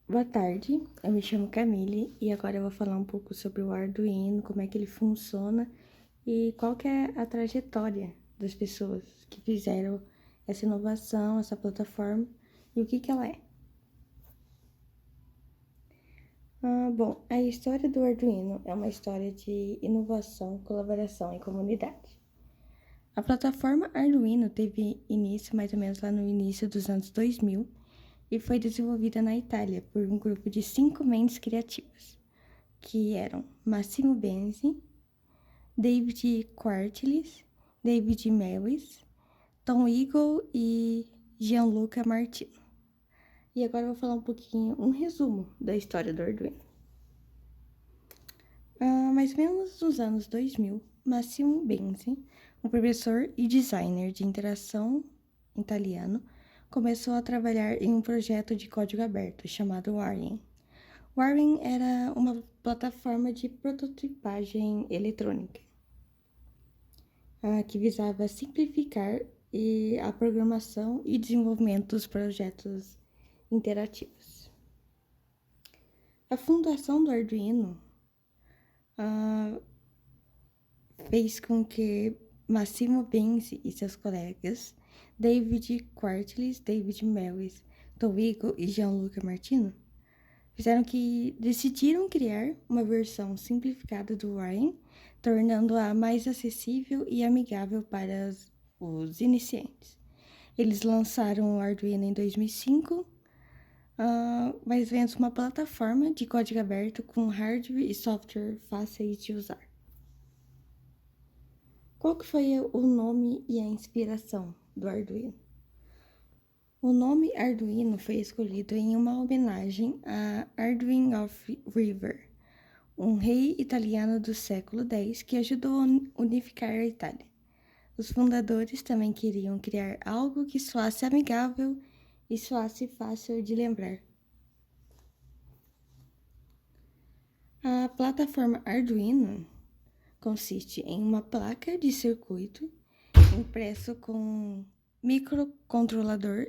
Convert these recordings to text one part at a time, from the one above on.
Boa tarde, eu me chamo Camille e agora eu vou falar um pouco sobre o Arduino, como é que ele funciona e qual que é a trajetória das pessoas que fizeram essa inovação, essa plataforma e o que que ela é. Bom, a história do Arduino é uma história de inovação, colaboração e comunidade. A plataforma Arduino teve início mais ou menos lá no início dos anos 2000 e foi desenvolvida na Itália por um grupo de 5 mentes criativas, que eram Massimo Benzi, David Quartles, David Mewis, Tom Eagle e Gianluca Martino. E agora eu vou falar um resumo da história do Arduino. Mais ou menos nos anos 2000, Massimo Benzi, um professor e designer de interação italiano, começou a trabalhar em um projeto de código aberto chamado Warren. Warren era uma plataforma de prototipagem eletrônica que visava simplificar a programação e desenvolvimento dos projetos interativos. A fundação do Arduino fez com que Massimo Benzi e seus colegas, David Quartles, David Mewis, Tom Eagle e Gianluca Martino, decidiram criar uma versão simplificada do Warren, tornando-a mais acessível e amigável para os iniciantes. Eles lançaram o Arduino em 2005, mas vendo uma plataforma de código aberto com hardware e software fáceis de usar. Qual que foi o nome e a inspiração do Arduino? O nome Arduino foi escolhido em uma homenagem a Arduin of River, um rei italiano do século X que ajudou a unificar a Itália. Os fundadores também queriam criar algo que soasse amigável e soasse fácil de lembrar. A plataforma Arduino consiste em uma placa de circuito impresso com microcontrolador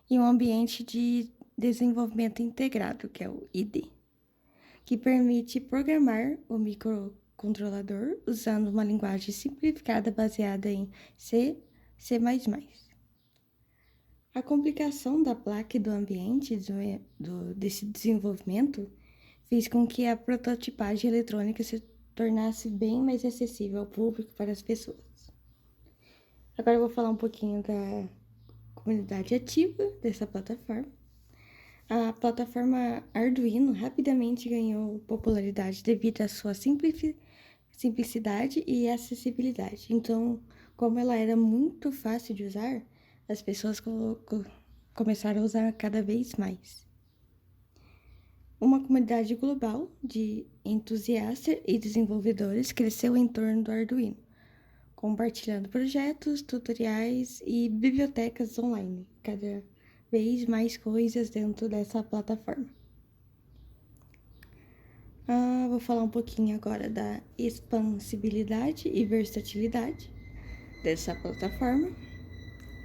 e um ambiente de desenvolvimento integrado, que é o IDE, que permite programar o microcontrolador usando uma linguagem simplificada baseada em C, C++. A complicação da placa e do ambiente desse desenvolvimento fez com que a prototipagem eletrônica se tornasse bem mais acessível ao público para as pessoas. Agora eu vou falar um pouquinho da comunidade ativa dessa plataforma. A plataforma Arduino rapidamente ganhou popularidade devido à sua simplicidade e acessibilidade. Então, como ela era muito fácil de usar, as pessoas começaram a usar cada vez mais. Uma comunidade global de entusiastas e desenvolvedores cresceu em torno do Arduino, compartilhando projetos, tutoriais e bibliotecas online, cada vez mais coisas dentro dessa plataforma. Vou falar um pouquinho agora da expansibilidade e versatilidade dessa plataforma,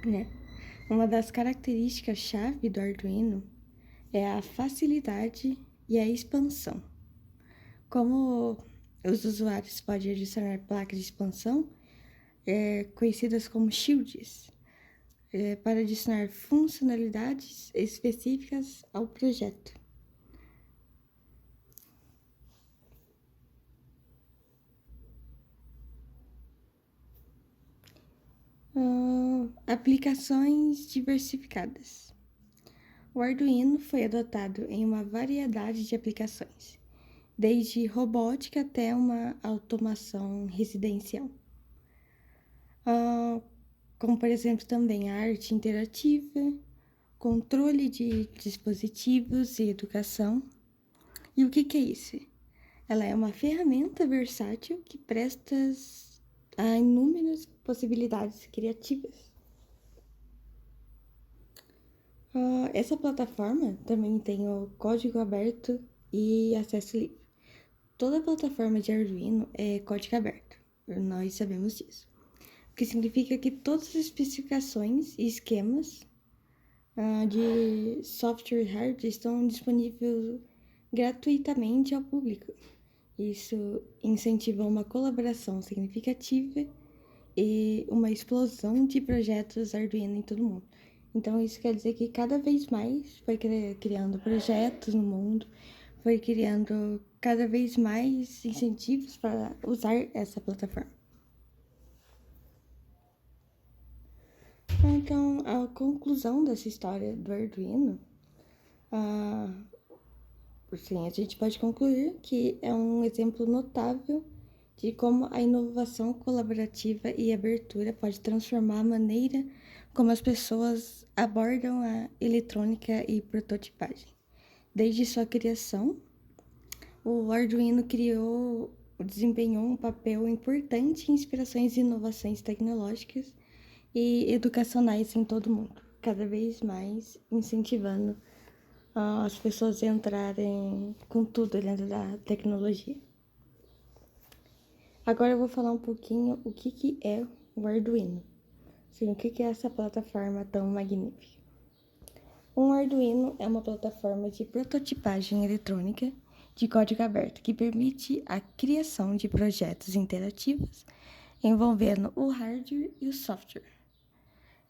né? Uma das características-chave do Arduino é a facilidade e a expansão. Como os usuários podem adicionar placas de expansão, conhecidas como shields, para adicionar funcionalidades específicas ao projeto. Aplicações diversificadas. O Arduino foi adotado em uma variedade de aplicações, desde robótica até uma automação residencial. Como, por exemplo, também a arte interativa, controle de dispositivos e educação. E o que é isso? Ela é uma ferramenta versátil que presta a inúmeras possibilidades criativas. Essa plataforma também tem o código aberto e acesso livre. Toda plataforma de Arduino é código aberto, nós sabemos disso. O que significa que todas as especificações e esquemas de software e hardware estão disponíveis gratuitamente ao público. Isso incentiva uma colaboração significativa e uma explosão de projetos Arduino em todo o mundo. Então, isso quer dizer que cada vez mais foi criando projetos no mundo, foi criando cada vez mais incentivos para usar essa plataforma. Então, a conclusão dessa história do Arduino, sim, a gente pode concluir que é um exemplo notável de como a inovação colaborativa e abertura pode transformar a maneira como as pessoas abordam a eletrônica e prototipagem. Desde sua criação, o Arduino desempenhou um papel importante em inspirações e inovações tecnológicas e educacionais em todo o mundo, cada vez mais incentivando as pessoas a entrarem com tudo dentro da tecnologia. Agora eu vou falar um pouquinho o que é o Arduino. Sim, o que é essa plataforma tão magnífica? Um Arduino é uma plataforma de prototipagem eletrônica de código aberto que permite a criação de projetos interativos envolvendo o hardware e o software.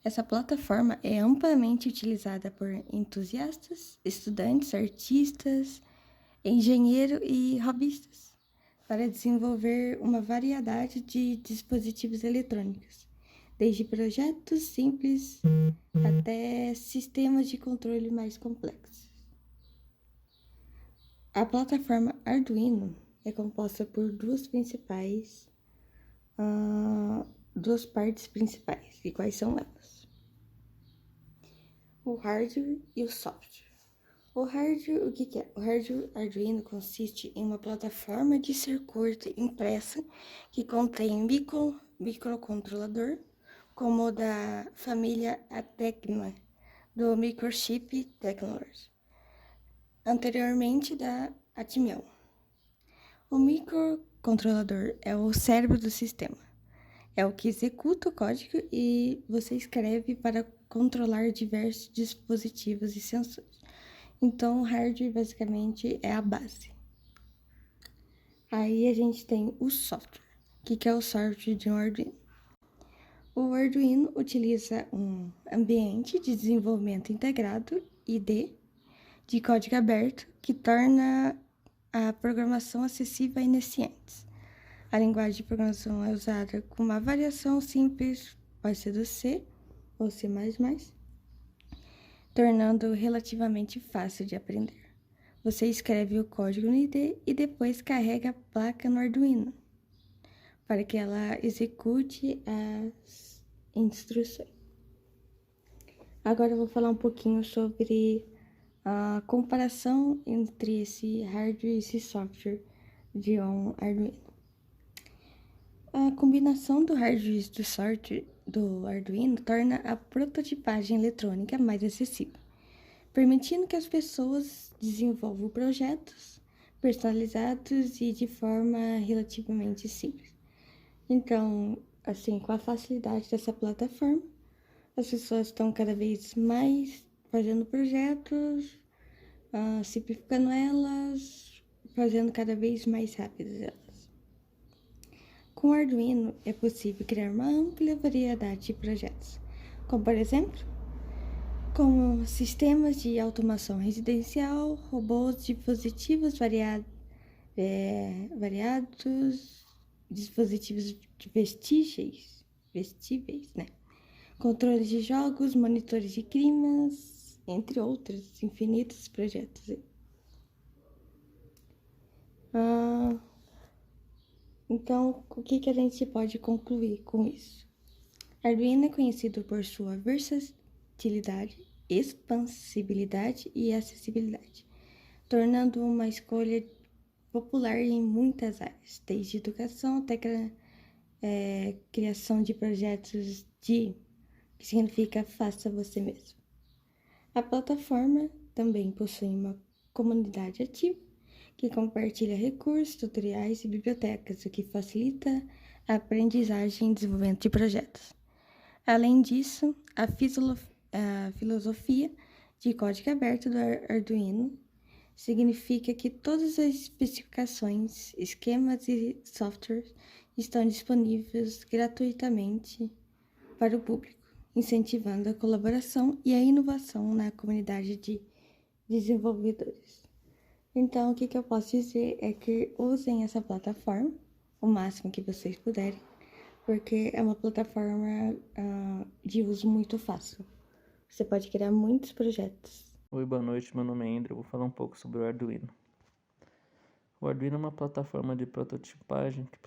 Essa plataforma é amplamente utilizada por entusiastas, estudantes, artistas, engenheiros e hobbyistas para desenvolver uma variedade de dispositivos eletrônicos, desde projetos simples até sistemas de controle mais complexos. A plataforma Arduino é composta por duas partes principais. E quais são elas? O hardware e o software. O hardware, o que é? O hardware Arduino consiste em uma plataforma de circuito impressa que contém microcontrolador, como o da família Atecma, do Microchip Technology, anteriormente da Atmel. O microcontrolador é o cérebro do sistema. É o que executa o código e você escreve para controlar diversos dispositivos e sensores. Então, o hardware basicamente é a base. Aí a gente tem o software. O que é o software de um Arduino? O Arduino utiliza um ambiente de desenvolvimento integrado, IDE, de código aberto, que torna a programação acessível a iniciantes. A linguagem de programação é usada com uma variação simples, pode ser do C ou C++, tornando relativamente fácil de aprender. Você escreve o código no IDE e depois carrega a placa no Arduino para que ela execute as instruções. Agora eu vou falar um pouquinho sobre a comparação entre esse hardware e esse software de um Arduino. A combinação do hardware e do software do Arduino torna a prototipagem eletrônica mais acessível, permitindo que as pessoas desenvolvam projetos personalizados e de forma relativamente simples. Então, assim, com a facilidade dessa plataforma, as pessoas estão cada vez mais fazendo projetos, simplificando elas, fazendo cada vez mais rápidas elas. Com o Arduino é possível criar uma ampla variedade de projetos, como por exemplo, como sistemas de automação residencial, robôs, dispositivos variados, dispositivos vestíveis, né? Controles de jogos, monitores de climas, entre outros infinitos projetos. Então, o que a gente pode concluir com isso? Arduino é conhecido por sua versatilidade, expansibilidade e acessibilidade, tornando uma escolha popular em muitas áreas, desde educação até criação de projetos que significa faça você mesmo. A plataforma também possui uma comunidade ativa que compartilha recursos, tutoriais e bibliotecas, o que facilita a aprendizagem e desenvolvimento de projetos. Além disso, a a filosofia de código aberto do Arduino significa que todas as especificações, esquemas e softwares estão disponíveis gratuitamente para o público, incentivando a colaboração e a inovação na comunidade de desenvolvedores. Então, o que eu posso dizer é que usem essa plataforma o máximo que vocês puderem, porque é uma plataforma de uso muito fácil. Você pode criar muitos projetos. Oi, boa noite, meu nome é André, eu vou falar um pouco sobre o Arduino. O Arduino é uma plataforma de prototipagem que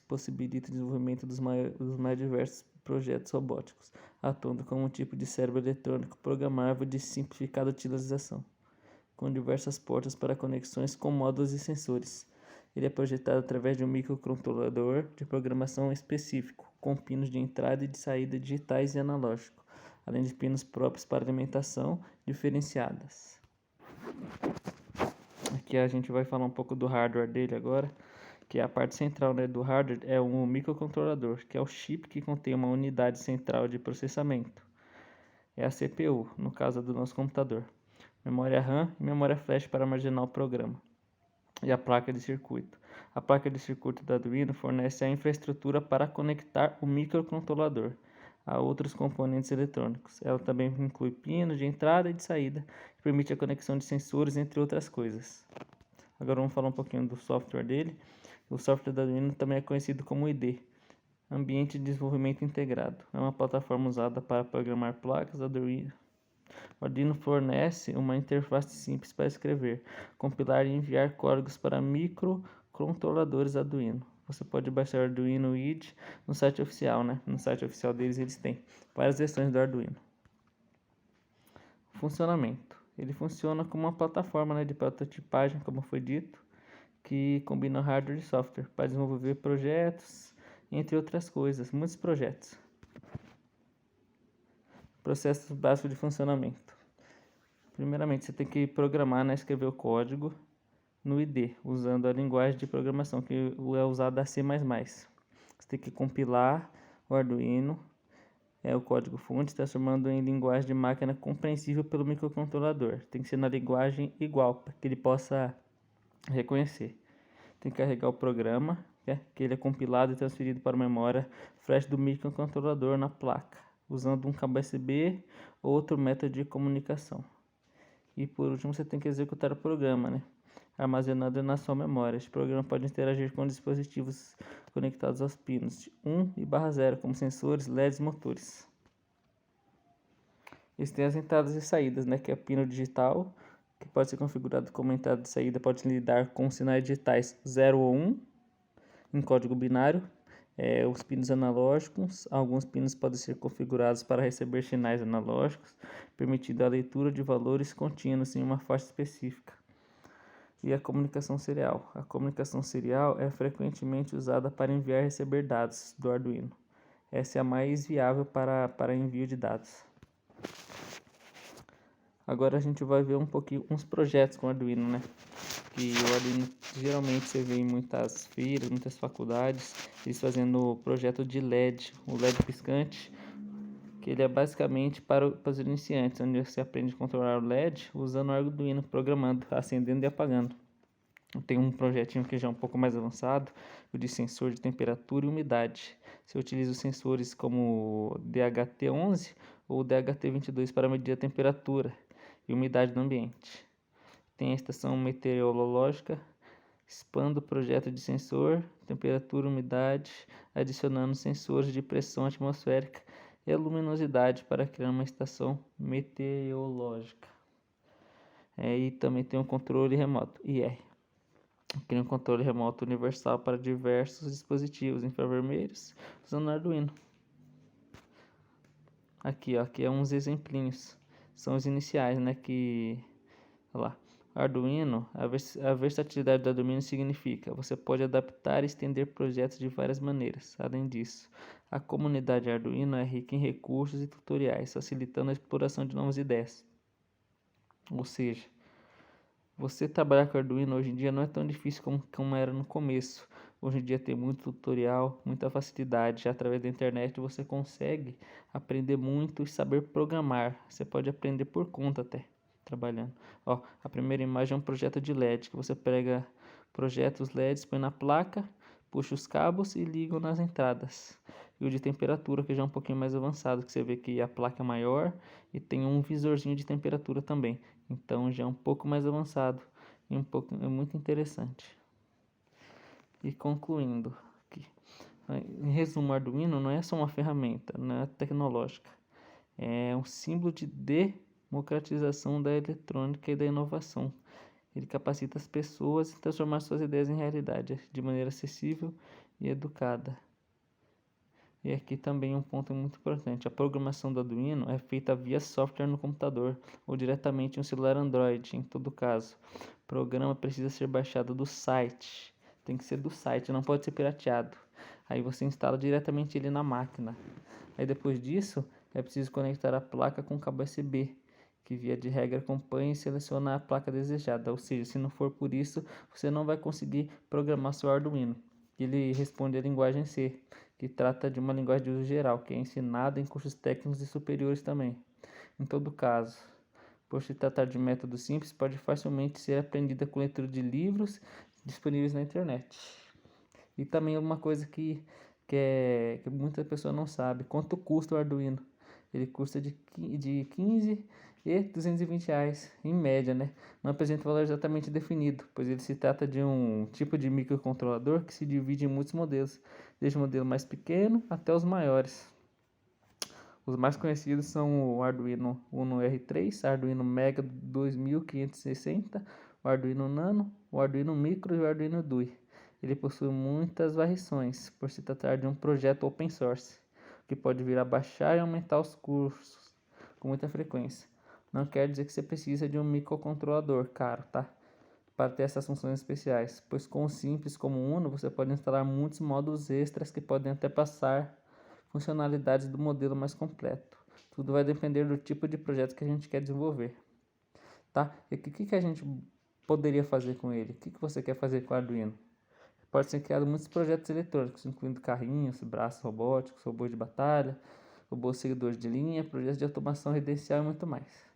possibilita o desenvolvimento dos mais diversos projetos robóticos, atuando como um tipo de cérebro eletrônico programável de simplificada utilização, com diversas portas para conexões com módulos e sensores. Ele é projetado através de um microcontrolador de programação específico, com pinos de entrada e de saída digitais e analógicos, além de pinos próprios para alimentação diferenciadas. Aqui a gente vai falar um pouco do hardware dele agora, que é a parte central, né, do hardware é um microcontrolador, que é o chip que contém uma unidade central de processamento. É a CPU, no caso do nosso computador. Memória RAM e memória flash para armazenar o programa. E a placa de circuito. A placa de circuito do Arduino fornece a infraestrutura para conectar o microcontrolador a outros componentes eletrônicos. Ela também inclui pinos de entrada e de saída, que permite a conexão de sensores, entre outras coisas. Agora vamos falar um pouquinho do software dele. O software do Arduino também é conhecido como IDE, Ambiente de Desenvolvimento Integrado. É uma plataforma usada para programar placas Arduino. O Arduino fornece uma interface simples para escrever, compilar e enviar códigos para microcontroladores Arduino. Você pode baixar o Arduino IDE no site oficial, né? No site oficial deles eles têm várias versões do Arduino. Funcionamento. Ele funciona como uma plataforma, né, de prototipagem, como foi dito, que combina hardware e software para desenvolver projetos, entre outras coisas, muitos projetos. Processos básicos de funcionamento. Primeiramente, você tem que programar, né, escrever o código no IDE, usando a linguagem de programação que é usada a C++. Você tem que compilar o Arduino, o código-fonte, transformando em linguagem de máquina compreensível pelo microcontrolador. Tem que ser na linguagem igual, para que ele possa reconhecer. Tem que carregar o programa, que ele é compilado e transferido para a memória flash do microcontrolador na placa, usando um cabo USB ou outro método de comunicação. E por último, você tem que executar o programa, né, armazenado na sua memória. Este programa pode interagir com dispositivos conectados aos pinos 1 e /0, como sensores, LEDs e motores. Eles têm as entradas e saídas, né, que é o pino digital, que pode ser configurado como entrada e saída, pode lidar com sinais digitais 0 ou 1 em código binário. Os pinos analógicos, alguns pinos podem ser configurados para receber sinais analógicos, permitindo a leitura de valores contínuos em uma faixa específica. E a comunicação serial. A comunicação serial é frequentemente usada para enviar e receber dados do Arduino. Essa é a mais viável para envio de dados. Agora a gente vai ver um pouquinho uns projetos com Arduino, né? Que o Arduino geralmente você vê em muitas feiras, muitas faculdades, eles fazendo o projeto de LED, o LED piscante, que ele é basicamente para os iniciantes, onde você aprende a controlar o LED usando o Arduino, programando, acendendo e apagando. Tem um projetinho que já é um pouco mais avançado, o de sensor de temperatura e umidade. Você utiliza os sensores como o DHT11 ou o DHT22 para medir a temperatura e umidade do ambiente. Tem a estação meteorológica, expanda o projeto de sensor, temperatura, umidade, adicionando sensores de pressão atmosférica e a luminosidade para criar uma estação meteorológica. E também tem um controle remoto, IR. Cria um controle remoto universal para diversos dispositivos infravermelhos usando Arduino. Aqui é uns exemplinhos. São os iniciais, né? Olha lá. Arduino, a versatilidade do Arduino significa você pode adaptar e estender projetos de várias maneiras. Além disso, a comunidade Arduino é rica em recursos e tutoriais, facilitando a exploração de novas ideias. Ou seja, você trabalhar com Arduino hoje em dia não é tão difícil como era no começo, Hoje em dia tem muito tutorial, muita facilidade. Através da internet você consegue aprender muito e saber programar. Você pode aprender por conta até, trabalhando. Ó, a primeira imagem é um projeto de LED, que você pega projetos LEDs, põe na placa, puxa os cabos e liga nas entradas. E o de temperatura, que já é um pouquinho mais avançado, que você vê que a placa é maior e tem um visorzinho de temperatura também. Então já é um pouco mais avançado e é muito interessante. E concluindo aqui, em resumo, o Arduino não é só uma ferramenta, não é tecnológica, é um símbolo de democratização da eletrônica e da inovação. Ele capacita as pessoas a transformar suas ideias em realidade de maneira acessível e educada. E aqui também um ponto muito importante: a programação do Arduino é feita via software no computador ou diretamente em um celular Android. Em todo caso, o programa precisa ser baixado do site. Tem que ser do site, não pode ser pirateado. Aí você instala diretamente ele na máquina. Aí depois disso, é preciso conectar a placa com cabo USB, que via de regra acompanha e seleciona a placa desejada. Ou seja, se não for por isso, você não vai conseguir programar seu Arduino. Ele responde à linguagem C, que trata de uma linguagem de uso geral, que é ensinada em cursos técnicos e superiores também. Em todo caso, por se tratar de método simples, pode facilmente ser aprendida com leitura de livros disponíveis na internet. E também uma coisa que muita pessoa não sabe: quanto custa o Arduino? Ele custa de 15 e R$ 220 em média, né? Não apresenta valor exatamente definido, pois ele se trata de um tipo de microcontrolador que se divide em muitos modelos, desde o modelo mais pequeno até os maiores. Os mais conhecidos são o Arduino Uno R3, Arduino Mega 2560, o Arduino Nano, o Arduino Micro e o Arduino Dui. Ele possui muitas variações, por se tratar de um projeto open source, que pode vir a baixar e aumentar os cursos com muita frequência. Não quer dizer que você precisa de um microcontrolador caro, tá? Para ter essas funções especiais, pois com o simples como o Uno você pode instalar muitos módulos extras que podem até passar funcionalidades do modelo mais completo. Tudo vai depender do tipo de projeto que a gente quer desenvolver, tá? E o que a gente poderia fazer com ele? O que você quer fazer com o Arduino? Pode ser criado muitos projetos eletrônicos, incluindo carrinhos, braços robóticos, robôs de batalha, robôs seguidores de linha, projetos de automação residencial e muito mais.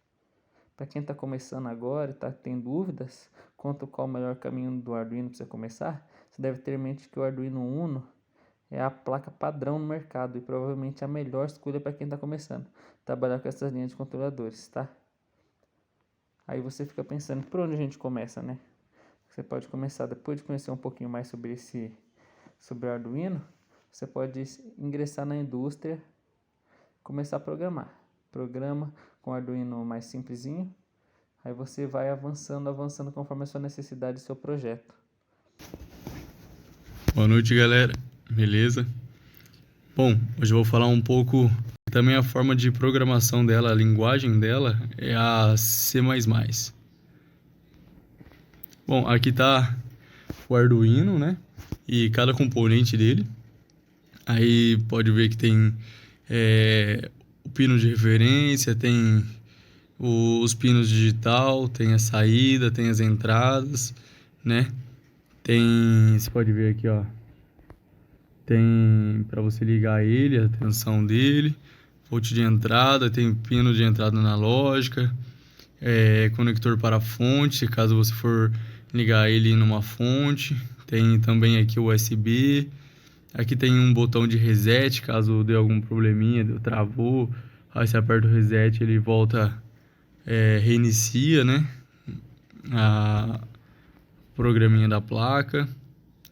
Para quem está começando agora e tem dúvidas quanto qual o melhor caminho do Arduino para você começar, você deve ter em mente que o Arduino Uno é a placa padrão no mercado e provavelmente a melhor escolha para quem está começando trabalhar com essas linhas de controladores, tá? Aí você fica pensando, por onde a gente começa, né? Você pode começar, depois de conhecer um pouquinho mais sobre o Arduino, você pode ingressar na indústria, começar a programar. Programa com o Arduino mais simplesinho, aí você vai avançando conforme a sua necessidade e seu projeto. Boa noite, galera. Beleza? Bom, hoje eu vou falar um pouco também a forma de programação dela, a linguagem dela é a C++. Bom, aqui tá o Arduino, né? E cada componente dele. Aí pode ver que tem o pino de referência, tem os pinos digital, tem a saída, tem as entradas, né? Você pode ver aqui, ó. Tem para você ligar ele, a tensão dele, volt de entrada, tem pino de entrada analógica, conector para fonte, caso você for ligar ele numa fonte. Tem também aqui o USB. Aqui tem um botão de reset, caso dê algum probleminha, travou. Aí você aperta o reset, ele volta, reinicia, né? A programinha da placa,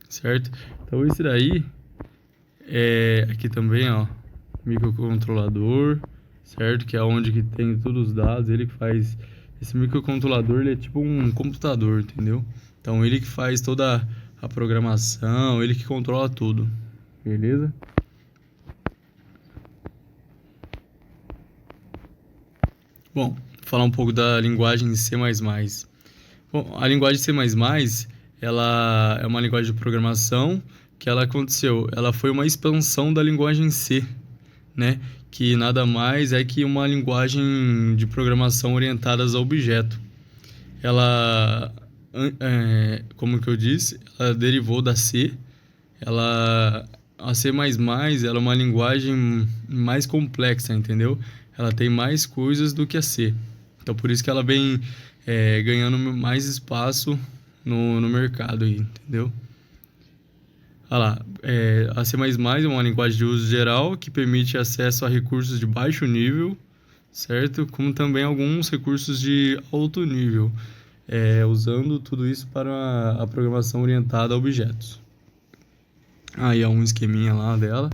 certo? Então esse daí aqui também, ó, microcontrolador, certo? Que é onde que tem todos os dados. Ele que faz esse microcontrolador, ele é tipo um computador, entendeu? Então ele que faz toda a programação, ele que controla tudo, beleza? Bom, vou falar um pouco da linguagem C++. Bom, a linguagem C++, ela é uma linguagem de programação que ela foi uma expansão da linguagem C, né? Que nada mais é que uma linguagem de programação orientada a objeto. Ela, como que eu disse, ela derivou da C, A C++ ela é uma linguagem mais complexa, entendeu? Ela tem mais coisas do que a C. Então, por isso que ela vem ganhando mais espaço no mercado aí, entendeu? Olha lá, a C++ é uma linguagem de uso geral que permite acesso a recursos de baixo nível, certo? Como também alguns recursos de alto nível, usando tudo isso para a programação orientada a objetos. Aí é um esqueminha lá dela.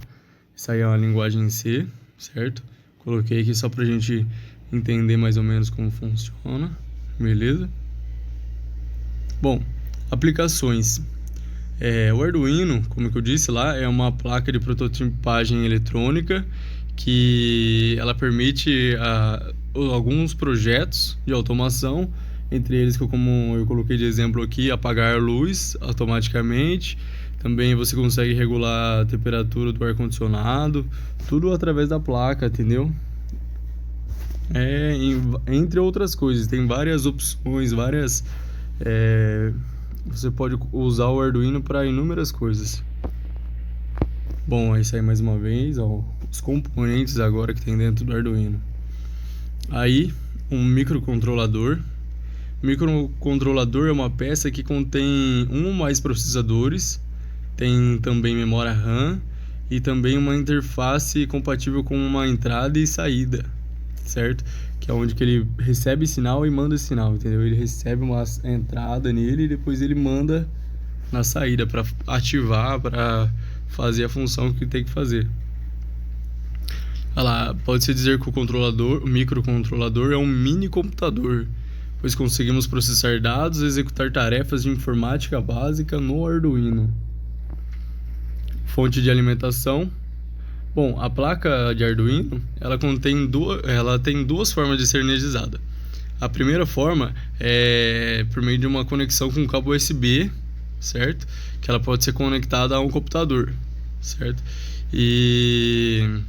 Isso aí é uma linguagem em C, certo? Coloquei aqui só pra gente entender mais ou menos como funciona, beleza? Bom, aplicações. O Arduino, como eu disse lá, é uma placa de prototipagem eletrônica que ela permite alguns projetos de automação, entre eles, como eu coloquei de exemplo aqui, apagar a luz automaticamente. Também você consegue regular a temperatura do ar-condicionado, tudo através da placa, entendeu? Entre outras coisas, tem várias opções, você pode usar o Arduino para inúmeras coisas. Bom, é isso aí mais uma vez, ó, os componentes agora que tem dentro do Arduino. Aí, um microcontrolador. O microcontrolador é uma peça que contém um ou mais processadores, tem também memória RAM e também uma interface compatível com uma entrada e saída, certo? Que é onde que ele recebe sinal e manda sinal, entendeu? Ele recebe uma entrada nele e depois ele manda na saída para ativar, para fazer a função que tem que fazer. Olha lá, pode-se dizer que o microcontrolador é um mini computador, pois conseguimos processar dados e executar tarefas de informática básica no Arduino. Fonte de alimentação. Bom, a placa de Arduino, ela tem duas formas de ser energizada. A primeira forma é por meio de uma conexão com cabo USB, certo? Que ela pode ser conectada a um computador, certo? E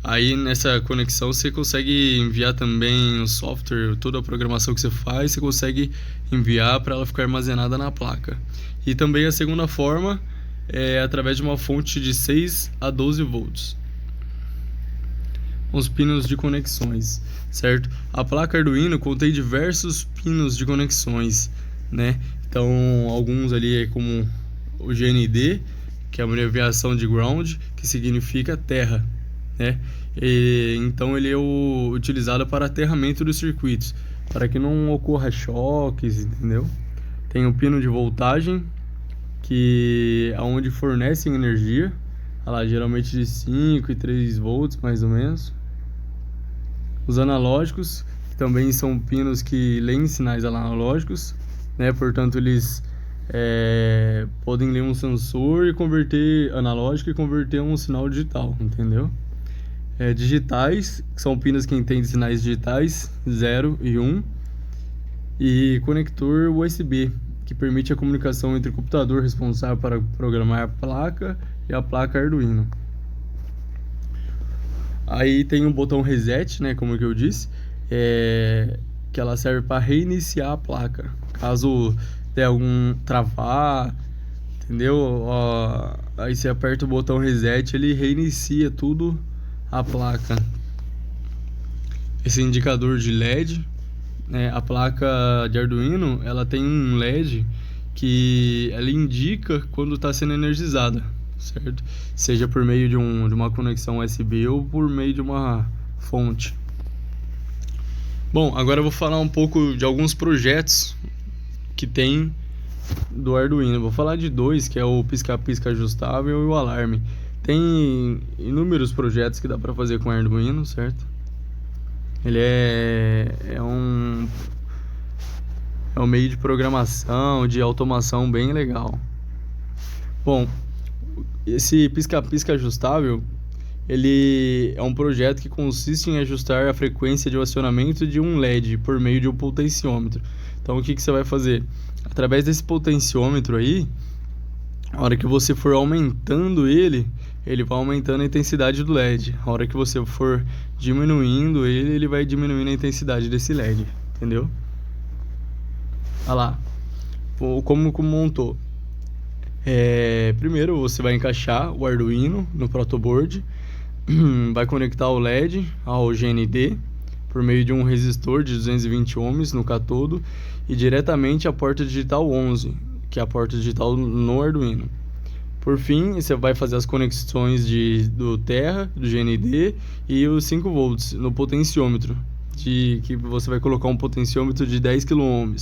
aí nessa conexão você consegue enviar também o software, toda a programação que você faz, você consegue enviar para ela ficar armazenada na placa. E também a segunda forma é através de uma fonte de 6 a 12 volts. Os pinos de conexões, certo? A placa Arduino contém diversos pinos de conexões, né? Então, alguns ali é como o GND, que é uma abreviação de ground, que significa terra, né? Então, ele é utilizado para aterramento dos circuitos, para que não ocorra choques, entendeu? Tem o pino de voltagem, que é onde fornecem energia, lá, geralmente de 5 e 3 volts, mais ou menos. Os analógicos, que também são pinos que leem sinais analógicos, né? Portanto, eles podem ler um sensor e converter analógico e converter um sinal digital, entendeu? Digitais, que são pinos que entendem sinais digitais, 0 e 1. E conector USB, que permite a comunicação entre o computador responsável para programar a placa e a placa Arduino. Aí tem um botão reset, né, como que eu disse, que ela serve para reiniciar a placa, caso der algum travar, entendeu? Aí você aperta o botão reset, ele reinicia tudo a placa. Esse indicador de LED, a placa de Arduino, ela tem um LED que ela indica quando está sendo energizada, certo? Seja por meio de uma conexão USB ou por meio de uma fonte. Bom, agora eu vou falar um pouco de alguns projetos que tem do Arduino. Eu vou falar de dois, que é o pisca-pisca ajustável e o alarme. Tem inúmeros projetos que dá para fazer com Arduino, certo? Ele é um meio de programação, de automação bem legal. Bom, esse pisca-pisca ajustável, ele é um projeto que consiste em ajustar a frequência de acionamento de um LED por meio de um potenciômetro. Então, o que você vai fazer? Através desse potenciômetro aí, a hora que você for aumentando ele vai aumentando a intensidade do LED. A hora que você for diminuindo ele vai diminuindo a intensidade desse LED, entendeu? Olha lá, como montou. Primeiro você vai encaixar o Arduino no protoboard, vai conectar o LED ao GND por meio de um resistor de 220 ohms no catodo e diretamente à porta digital 11, que é a porta digital no Arduino. Por fim, você vai fazer as conexões do Terra, do GND e os 5 volts no potenciômetro, que você vai colocar um potenciômetro de 10 kΩ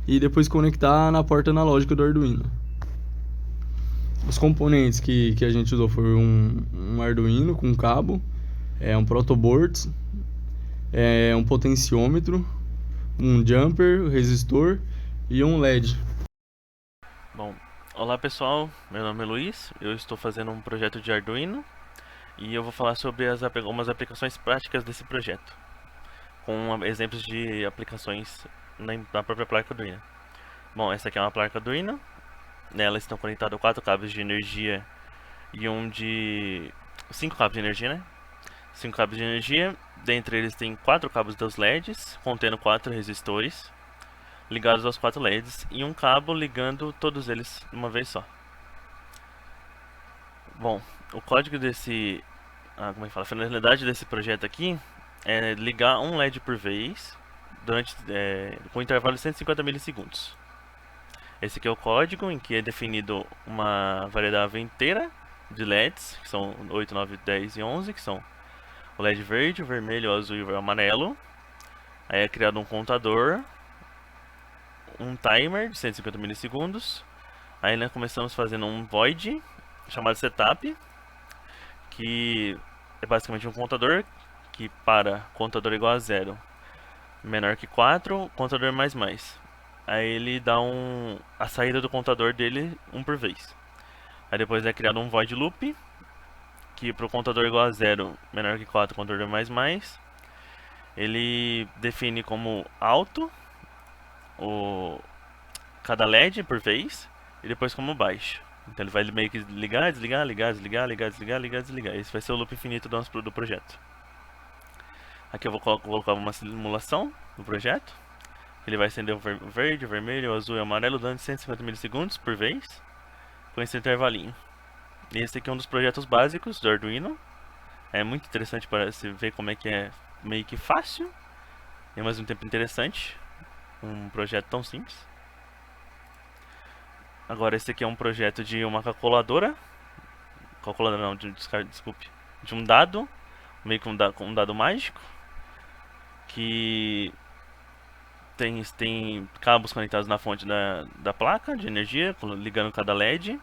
e depois conectar na porta analógica do Arduino. Os componentes que a gente usou foi um Arduino com cabo, um protoboard, um potenciômetro, um jumper, resistor e um LED. Bom, olá pessoal, meu nome é Luiz, eu estou fazendo um projeto de Arduino e eu vou falar sobre algumas aplicações práticas desse projeto, com exemplos de aplicações na própria placa Arduino. Bom, essa aqui é uma placa Arduino, nela estão conectados 4 cabos de energia e 5 cabos de energia, né? 5 cabos de energia, dentre eles tem 4 cabos dos LEDs, contendo 4 resistores ligados aos 4 LEDs e um cabo ligando todos eles de uma vez só. Bom, o código desse... como é que fala? A finalidade desse projeto aqui é ligar um LED por vez com intervalo de 150 milissegundos. Esse aqui é o código em que é definido uma variável inteira de LEDs, que são 8, 9, 10 e 11, que são o LED verde, o vermelho, o azul e o amarelo. Aí é criado um contador, um timer de 150 milissegundos. Aí nós começamos fazendo um void chamado setup, que é basicamente um contador que para contador igual a 0 menor que 4, contador mais mais. Aí ele dá a saída do contador dele por vez. Aí depois é criado um void loop, que para o contador igual a 0 menor que 4, contador mais mais, ele define como alto cada LED por vez e depois como baixo. Então ele vai meio que ligar, desligar, ligar, desligar, ligar, desligar, ligar, desligar. Esse vai ser o loop infinito do projeto. Aqui eu vou colocar uma simulação do projeto. Ele vai acender o verde, o vermelho, o azul e o amarelo durante 150 milissegundos por vez, com esse intervalinho. E esse aqui é um dos projetos básicos do Arduino. É muito interessante para você ver como é que é meio que fácil e ao mesmo tempo interessante um projeto tão simples. Agora esse aqui é um projeto de uma calculadora não, desculpe, de um dado, meio que um dado mágico, que tem cabos conectados na fonte da placa de energia, ligando cada LED,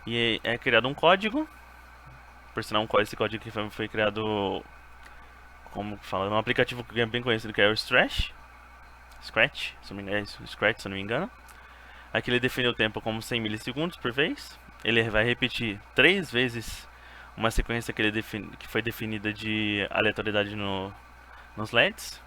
e é criado um código. Por sinal, esse código aqui foi criado, como fala, um aplicativo que é bem conhecido, que é o Scratch, se não me engano. Aqui ele define o tempo como 100 milissegundos por vez. Ele vai repetir 3 vezes uma sequência que foi definida de aleatoriedade nos LEDs.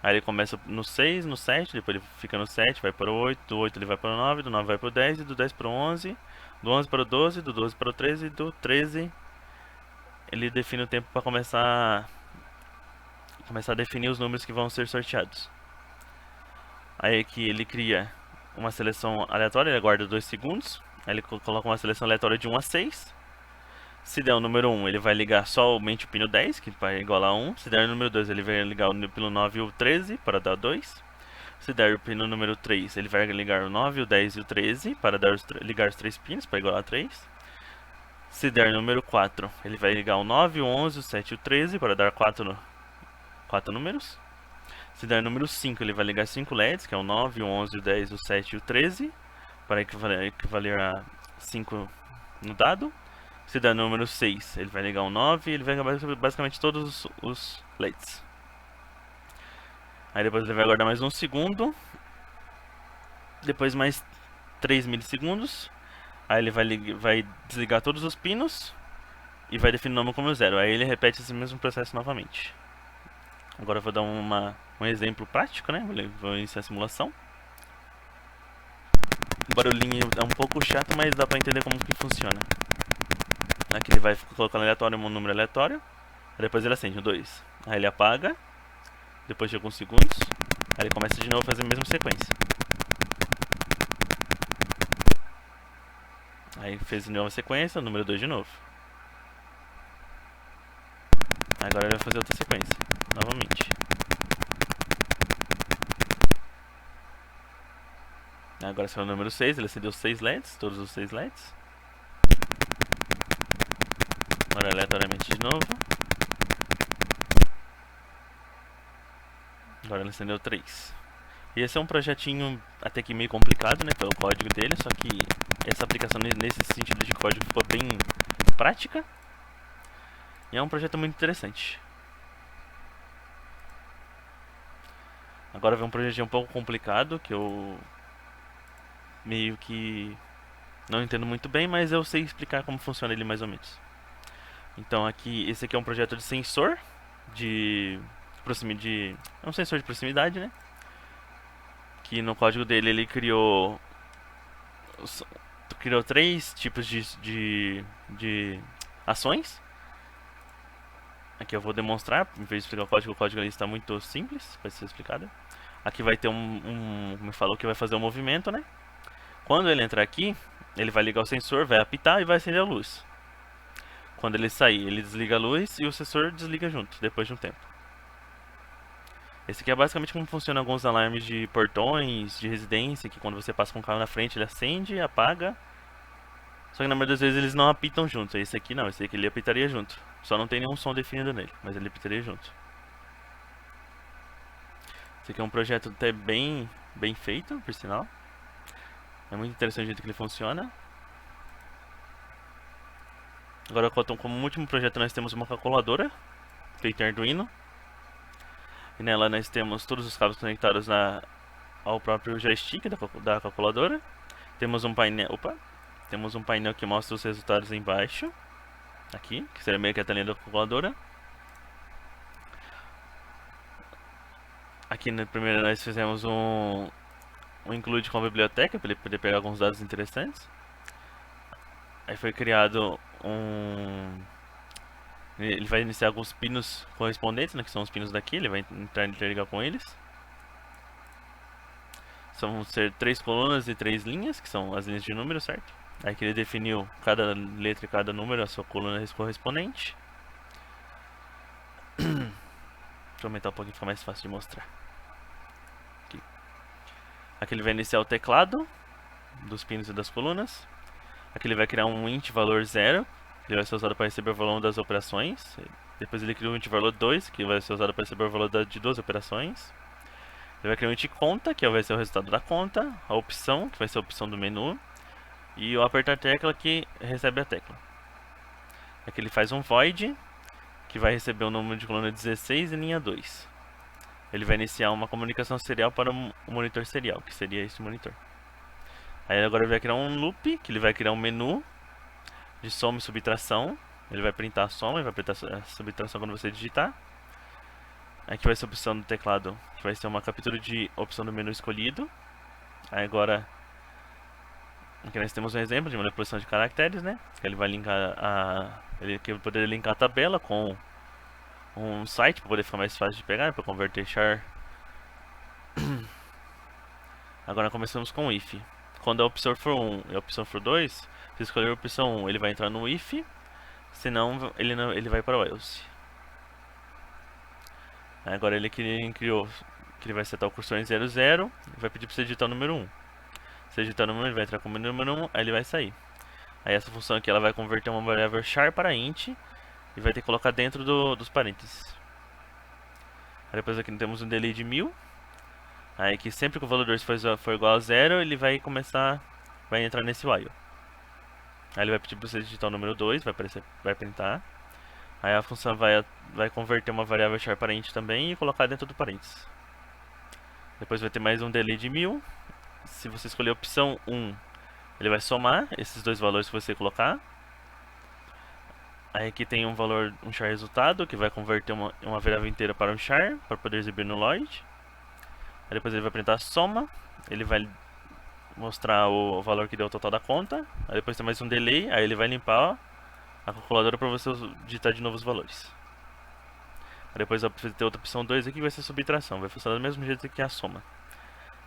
Aí ele começa no 6, no 7, depois ele fica no 7, vai para o 8, do 8 ele vai para o 9, do 9 vai para o 10, e do 10 para o 11, do 11 para o 12, do 12 para o 13, e do 13 ele define o tempo para começar a definir os números que vão ser sorteados. Aí aqui ele cria uma seleção aleatória, ele aguarda 2 segundos, aí ele coloca uma seleção aleatória de 1 a 6. Se der o número 1, ele vai ligar somente o pino 10, que vai igualar a 1. Se der o número 2, ele vai ligar o pino 9 e o 13 para dar 2. Se der o pino número 3, ele vai ligar o 9, o 10 e o 13 para ligar os 3 pinos para igualar a 3. Se der o número 4, ele vai ligar o 9, o 11, o 7 e o 13 para dar 4 números. Se der o número 5, ele vai ligar 5 LEDs, que é o 9, o 11, o 10, o 7 e o 13, para equivaler a 5 no dado. Se der o número 6, ele vai ligar um 9 e ele vai ligar basicamente todos os LEDs. Aí depois ele vai aguardar mais 1 segundo. Depois mais 3 milissegundos. Aí ele vai desligar todos os pinos e vai definir o número como 0. Aí ele repete esse mesmo processo novamente. Agora eu vou dar um exemplo prático, né? Vou iniciar a simulação. O barulhinho é um pouco chato, mas dá pra entender como que funciona. Aqui ele vai colocando aleatório um número aleatório. Aí depois ele acende o 2. Aí ele apaga. Depois de alguns segundos. Aí ele começa de novo a fazer a mesma sequência. Aí fez de nova sequência, número 2 de novo. Agora ele vai fazer outra sequência, novamente. Agora será o número 6, ele acendeu 6 LEDs, todos os 6 LEDs. Agora aleatoriamente de novo. Agora ele acendeu 3. E esse é um projetinho até que meio complicado, né, pelo código dele, só que essa aplicação nesse sentido de código ficou bem prática. E é um projeto muito interessante. Agora vem um projetinho um pouco complicado, que eu meio que não entendo muito bem, mas eu sei explicar como funciona ele mais ou menos. Então aqui, esse aqui é um projeto de sensor de proximidade, é um sensor de proximidade, né? Que no código dele ele criou 3 tipos de ações. Aqui eu vou demonstrar, em vez de explicar o código ali está muito simples para ser explicado. Aqui vai ter como falou, que vai fazer um movimento, né? Quando ele entrar aqui, ele vai ligar o sensor, vai apitar e vai acender a luz. Quando ele sair, ele desliga a luz e o sensor desliga junto, depois de um tempo. Esse aqui é basicamente como funcionam alguns alarmes de portões, de residência, que quando você passa com o carro na frente, ele acende e apaga. Só que na maioria das vezes eles não apitam junto. Esse aqui não, esse aqui ele apitaria junto. Só não tem nenhum som definido nele, mas ele apitaria junto. Esse aqui é um projeto até bem feito, por sinal. É muito interessante o jeito que ele funciona. Agora, como último projeto, nós temos uma calculadora feita em Arduino. E nela nós temos todos os cabos conectados ao próprio joystick da calculadora. Temos um painel, que mostra os resultados embaixo. Aqui, que seria meio que a telinha da calculadora. Aqui na primeira nós fizemos um include com a biblioteca, para ele poder pegar alguns dados interessantes. Aí foi criado ele vai iniciar alguns pinos correspondentes, né, que são os pinos daqui, ele vai interligar com eles. Vão ser 3 colunas e 3 linhas, que são as linhas de número, certo? Aí que ele definiu cada letra e cada número, a sua coluna correspondente. Deixa eu aumentar um pouquinho, fica mais fácil de mostrar. Aqui ele vai iniciar o teclado dos pinos e das colunas. Aqui ele vai criar um int valor 0, que vai ser usado para receber o valor das operações. Depois ele cria um int valor 2, que vai ser usado para receber o valor de 2 operações. Ele vai criar um int conta, que vai ser o resultado da conta. A opção, que vai ser a opção do menu. E o apertar a tecla, que recebe a tecla. Aqui ele faz um void, que vai receber o número de coluna 16 e linha 2. Ele vai iniciar uma comunicação serial para o monitor serial, que seria esse monitor. Aí agora ele vai criar um loop, que ele vai criar um menu de soma e subtração. Ele vai printar a soma e vai printar a subtração quando você digitar. Aqui vai ser a opção do teclado, que vai ser uma captura de opção do menu escolhido. Aí agora, aqui nós temos um exemplo de manipulação de caracteres, né? Que ele vai linkar ele poderia linkar a tabela com um site para poder ficar mais fácil de pegar, para converter char. Agora começamos com if. Quando a opção for 1 e a opção for 2, se escolher a opção 1, ele vai entrar no if, senão ele vai para o else. Agora ele criou que ele vai setar o cursor em 00 e vai pedir para você digitar o número 1. Se você digitar o número 1, ele vai entrar como número 1, aí ele vai sair. Aí essa função aqui ela vai converter uma variável char para int e vai ter que colocar dentro dos parênteses. Aí depois aqui temos um delay de 1000. Aí que sempre que o valor 2 for igual a 0, ele vai entrar nesse while. Aí ele vai pedir para você digitar o número 2, vai printar. Aí a função vai converter uma variável char para int também e colocar dentro do parênteses. Depois vai ter mais um delay de 1000. Se você escolher a opção 1, ele vai somar esses dois valores que você colocar. Aí aqui tem um char resultado, que vai converter uma variável inteira para um char, para poder exibir no Lloyd. Aí depois ele vai printar a soma, ele vai mostrar o valor que deu o total da conta. Aí depois tem mais um delay, aí ele vai limpar a calculadora para você digitar de novo os valores. Aí depois vai ter outra opção 2 aqui, que vai ser subtração, vai funcionar do mesmo jeito que a soma.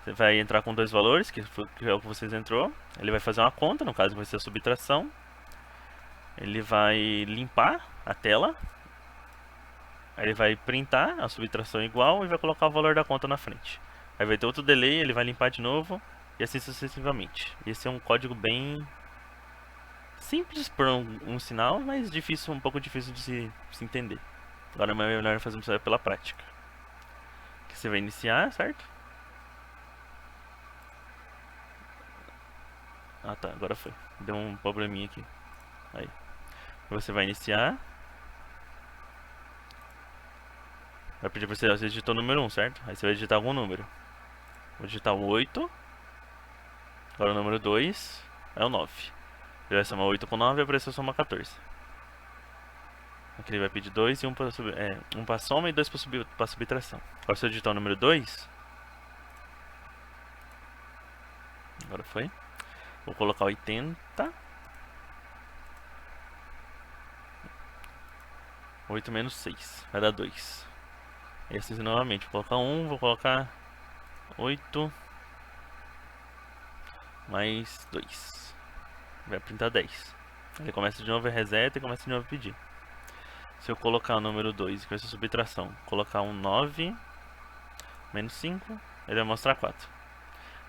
Você vai entrar com 2 valores, que é o que vocês entrou. Ele vai fazer uma conta, no caso vai ser a subtração. Ele vai limpar a tela. Aí ele vai printar a subtração igual e vai colocar o valor da conta na frente. Aí vai ter outro delay, ele vai limpar de novo e assim sucessivamente. Esse é um código bem simples por um sinal, mas difícil, um pouco difícil de se entender. Agora é melhor fazer isso pela prática. Que você vai iniciar, certo? Ah tá, agora foi. Deu um probleminha aqui. Aí. Você vai iniciar. Vai pedir pra você digitar o número 1, certo? Aí você vai digitar algum número. Vou digitar o 8. Agora o número 2 é o 9. Ele vai somar 8 com 9 e a pressão soma 14. Aqui ele vai pedir 2 e 1 para soma e 2 para subtração. Agora se eu digitar o número 2. Agora foi. Vou colocar 80. 8 menos 6. Vai dar 2. Esse novamente. Vou colocar 1. Vou colocar 8. Mais 2. Vai printar 10. Ele começa de novo, reseta e começa de novo a pedir. Se eu colocar o número 2, que vai ser subtração, colocar um 9 menos 5, ele vai mostrar 4.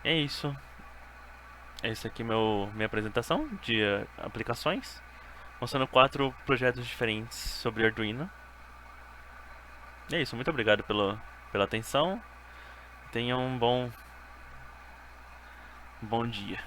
É isso. Essa aqui é minha apresentação de aplicações, mostrando 4 projetos diferentes sobre Arduino. É isso, muito obrigado pela atenção. Tenha um bom dia.